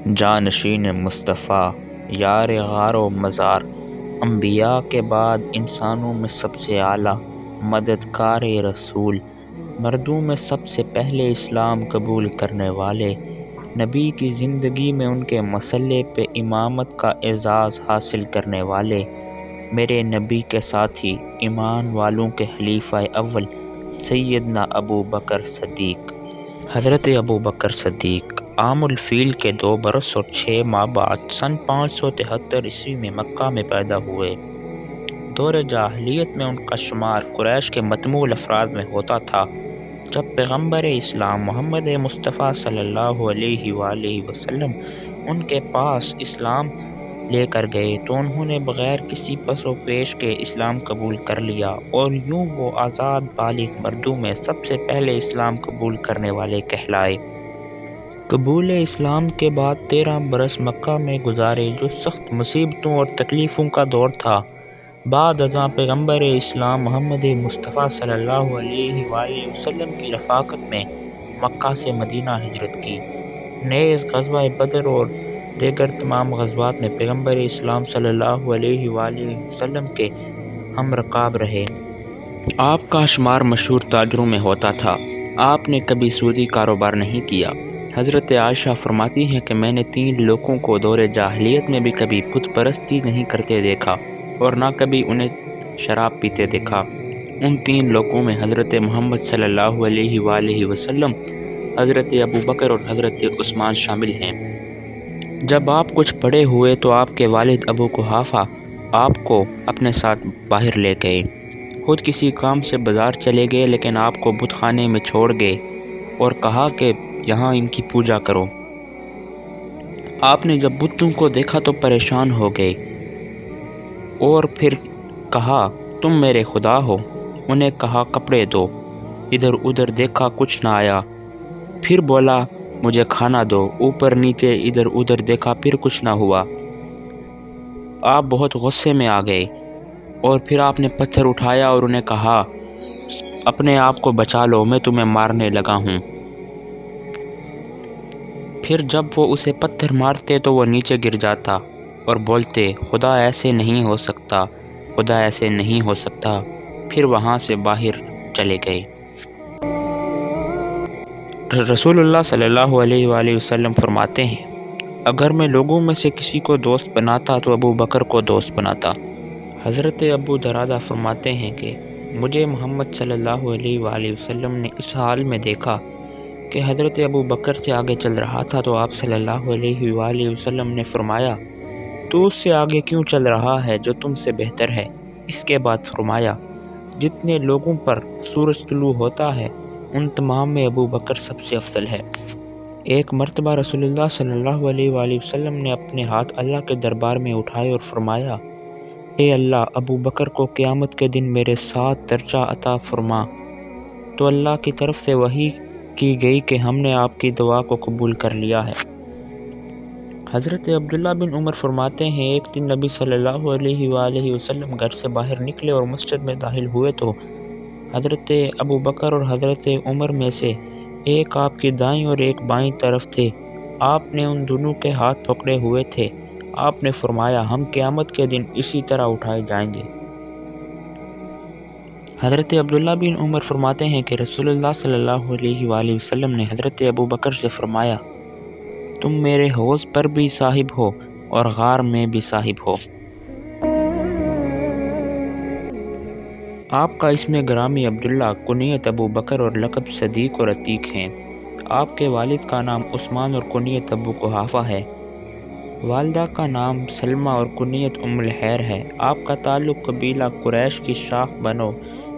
جانشین مصطفیٰ، یار غار و مزار، انبیاء کے بعد انسانوں میں سب سے اعلیٰ، مددگار رسول، مردوں میں سب سے پہلے اسلام قبول کرنے والے، نبی کی زندگی میں ان کے مسئلے پہ امامت کا اعزاز حاصل کرنے والے، میرے نبی کے ساتھی، ایمان والوں کے خلیفہ اول سیدنا ابو بکر صدیق۔ حضرت ابو بکر صدیق عام الفیل کے 2 برس اور 6 ماہ بعد سن 573 عیسوی میں مکہ میں پیدا ہوئے۔ دور جاہلیت میں ان کا شمار قریش کے مطموع افراد میں ہوتا تھا۔ جب پیغمبر اسلام محمد مصطفیٰ صلی اللہ علیہ وآلہ وسلم ان کے پاس اسلام لے کر گئے تو انہوں نے بغیر کسی پس و پیش کے اسلام قبول کر لیا، اور یوں وہ آزاد بالغ مردوں میں سب سے پہلے اسلام قبول کرنے والے کہلائے۔ قبول اسلام کے بعد 13 برس مکہ میں گزارے، جو سخت مصیبتوں اور تکلیفوں کا دور تھا۔ بعد ازاں پیغمبر اسلام محمد مصطفیٰ صلی اللہ علیہ وآلہ وسلم کی رفاقت میں مکہ سے مدینہ ہجرت کی۔ نیز غزوہ بدر اور دیگر تمام غزوات میں پیغمبر اسلام صلی اللہ علیہ وآلہ وسلم کے ہم رکاب رہے۔ آپ کا شمار مشہور تاجروں میں ہوتا تھا۔ آپ نے کبھی سودی کاروبار نہیں کیا۔ حضرت عائشہ فرماتی ہیں کہ میں نے 3 لوگوں کو دور جاہلیت میں بھی کبھی بت پرستی نہیں کرتے دیکھا اور نہ کبھی انہیں شراب پیتے دیکھا۔ ان 3 لوگوں میں حضرت محمد صلی اللہ علیہ وآلہ وسلم، حضرت ابو بکر اور حضرت عثمان شامل ہیں۔ جب آپ کچھ بڑے ہوئے تو آپ کے والد ابو قحافہ آپ کو اپنے ساتھ باہر لے گئے۔ خود کسی کام سے بازار چلے گئے، لیکن آپ کو بت خانے میں چھوڑ گئے اور کہا کہ یہاں ان کی پوجا کرو۔ آپ نے جب بتوں کو دیکھا تو پریشان ہو گئے اور پھر کہا تم میرے خدا ہو۔ انہیں کہا کپڑے دو۔ ادھر ادھر دیکھا کچھ نہ آیا، پھر بولا مجھے کھانا دو۔ اوپر نیچے ادھر ادھر دیکھا، پھر کچھ نہ ہوا۔ آپ بہت غصے میں آ گئے اور پھر آپ نے پتھر اٹھایا اور انہیں کہا اپنے آپ کو بچا لو، میں تمہیں مارنے لگا ہوں۔ پھر جب وہ اسے پتھر مارتے تو وہ نیچے گر جاتا اور بولتے خدا ایسے نہیں ہو سکتا، خدا ایسے نہیں ہو سکتا، پھر وہاں سے باہر چلے گئے۔ رسول اللہ صلی اللہ علیہ وآلہ وسلم فرماتے ہیں اگر میں لوگوں میں سے کسی کو دوست بناتا تو ابو بکر کو دوست بناتا۔ حضرت ابو درادہ فرماتے ہیں کہ مجھے محمد صلی اللہ علیہ وآلہ وسلم نے اس حال میں دیکھا کہ حضرت ابو بکر سے آگے چل رہا تھا تو آپ صلی اللہ علیہ وآلہ وسلم نے فرمایا تو اس سے آگے کیوں چل رہا ہے جو تم سے بہتر ہے؟ اس کے بعد فرمایا جتنے لوگوں پر سورج طلوع ہوتا ہے ان تمام میں ابو بکر سب سے افضل ہے۔ ایک مرتبہ رسول اللہ صلی اللہ علیہ وآلہ وسلم نے اپنے ہاتھ اللہ کے دربار میں اٹھائے اور فرمایا اے اللہ، ابو بکر کو قیامت کے دن میرے ساتھ درجہ عطا فرما۔ تو اللہ کی طرف سے وحی کی گئی کہ ہم نے آپ کی دعا کو قبول کر لیا ہے۔ حضرت عبداللہ بن عمر فرماتے ہیں ایک دن نبی صلی اللہ علیہ وآلہ وسلم گھر سے باہر نکلے اور مسجد میں داخل ہوئے تو حضرت ابو بکر اور حضرت عمر میں سے ایک آپ کی دائیں اور ایک بائیں طرف تھے۔ آپ نے ان دونوں کے ہاتھ پکڑے ہوئے تھے۔ آپ نے فرمایا ہم قیامت کے دن اسی طرح اٹھائے جائیں گے۔ حضرت عبداللہ بن عمر فرماتے ہیں کہ رسول اللہ صلی اللہ علیہ وآلہ وسلم نے حضرت ابو بکر سے فرمایا تم میرے حوض پر بھی صاحب ہو اور غار میں بھی صاحب ہو۔ آپ کا اسم گرامی عبداللہ، کنیت ابو بکر اور لقب صدیق اور عتیق ہیں۔ آپ کے والد کا نام عثمان اور کنیت ابو قحافہ ہے۔ والدہ کا نام سلمہ اور کنیت ام الخیر ہے۔ آپ کا تعلق قبیلہ قریش کی شاخ بنو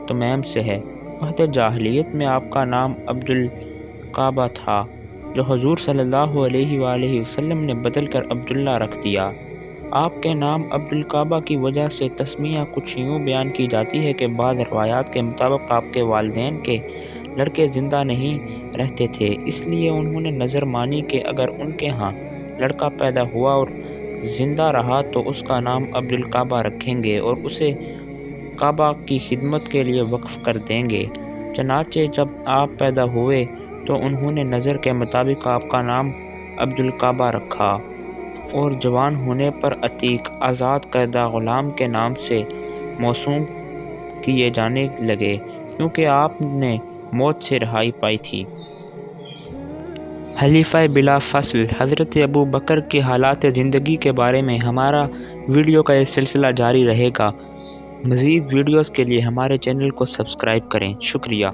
تمیم سے ہے۔ عہد جاہلیت میں آپ کا نام عبد القعبہ تھا، جو حضور صلی اللہ علیہ وآلہ وسلم نے بدل کر عبداللہ رکھ دیا۔ آپ کے نام عبد القعبہ کی وجہ سے تسمیہ کچھ یوں بیان کی جاتی ہے کہ بعض روایات کے مطابق آپ کے والدین کے لڑکے زندہ نہیں رہتے تھے، اس لیے انہوں نے نظر مانی کہ اگر ان کے ہاں لڑکا پیدا ہوا اور زندہ رہا تو اس کا نام عبد القعبہ رکھیں گے اور اسے کعبہ کی خدمت کے لیے وقف کر دیں گے۔ چنانچہ جب آپ پیدا ہوئے تو انہوں نے نظر کے مطابق آپ کا نام عبدالکعبہ رکھا اور جوان ہونے پر عتیق آزاد کردہ غلام کے نام سے موسوم کیے جانے لگے کیونکہ آپ نے موت سے رہائی پائی تھی۔ خلیفہ بلا فصل حضرت ابو بکر کے حالات زندگی کے بارے میں ہمارا ویڈیو کا یہ سلسلہ جاری رہے گا۔ مزید ویڈیوز کے لیے ہمارے چینل کو سبسکرائب کریں۔ شکریہ۔